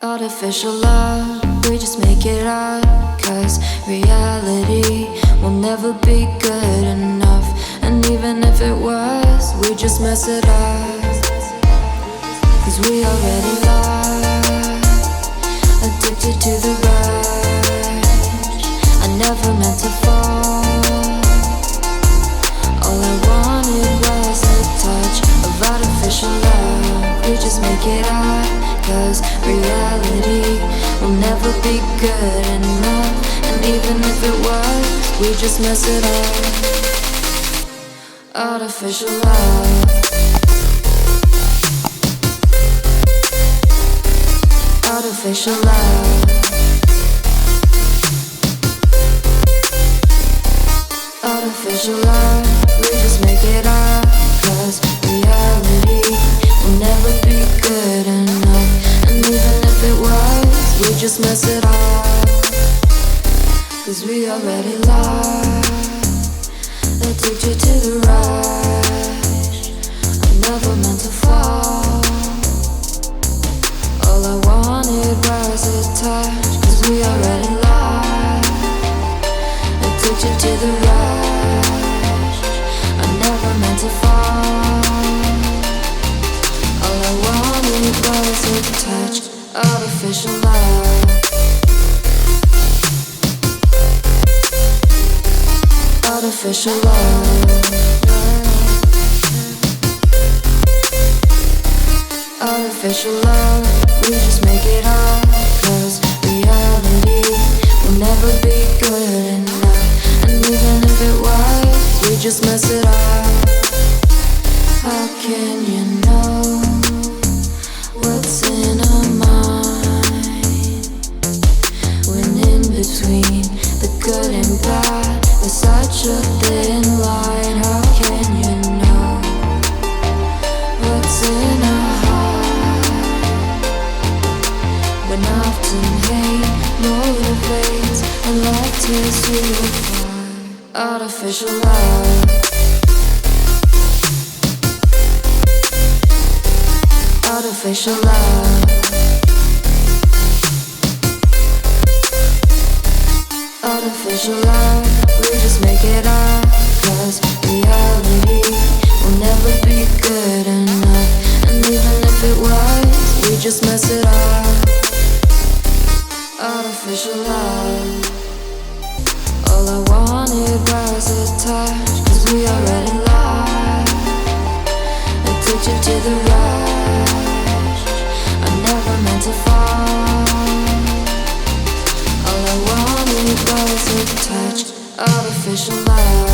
Artificial love, we just make it up. Cause reality will never be good enough. And even if it was, we just mess it up. Cause we already lost, addicted to the rush. I never meant to fall. All I wanted was a touch of artificial love. We just make it up. Cause reality will never be good enough. And even if it was, we just mess it up. Artificial love. Artificial love. Artificial love. We just make it up. Cause reality will never be good enough. And even if it was, we just mess it up. Cause we already lost, addicted to the rush. I never meant to fall. All I wanted was a touch. Cause we already lost, addicted to the rush. I never meant to fall. All I wanted was a touch. Artificial love. Artificial love. Artificial love. We just make it up. Cause reality will never be good enough. And even if it was, we just mess it up. How can you know what's in our mind? When in between the good and bad, there's such a thin line. How can you know what's in our heart? When often hate motivates and love tears you apart. Artificial love. Artificial love. Artificial love. We just make it up. Cause reality will never be good enough. And even if it was, we just mess it up. Artificial love. All I wanted was a touch. Cause we already lost, addicted to the rush. I never meant to fall. All I wanted was a touch. Artificial love.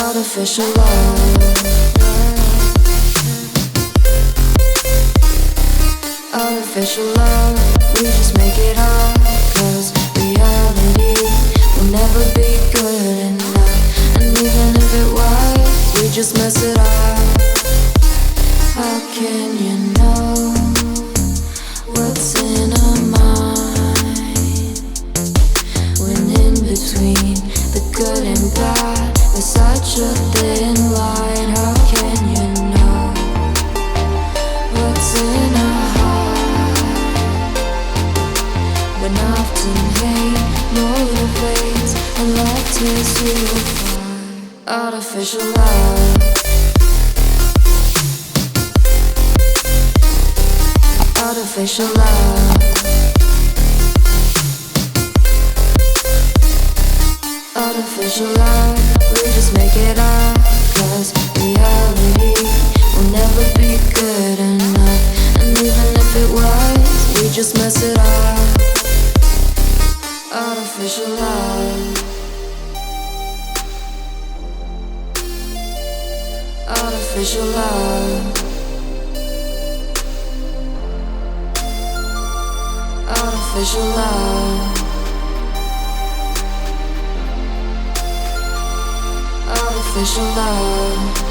Artificial love. Artificial love. We just make it up. Cause reality will never be good enough. And even if it was, we just mess it up. How can you know what's in our mind? When in between the good and bad, there's such a thin line. How can you know what's in our heart? When often hate motivates and love tears you apart. Artificial love. Artificial love. Artificial love. We just make it up. Cause reality will never be good enough. And even if it was, we just mess it up. Artificial love. Artificial love. Artificial love. Artificial love.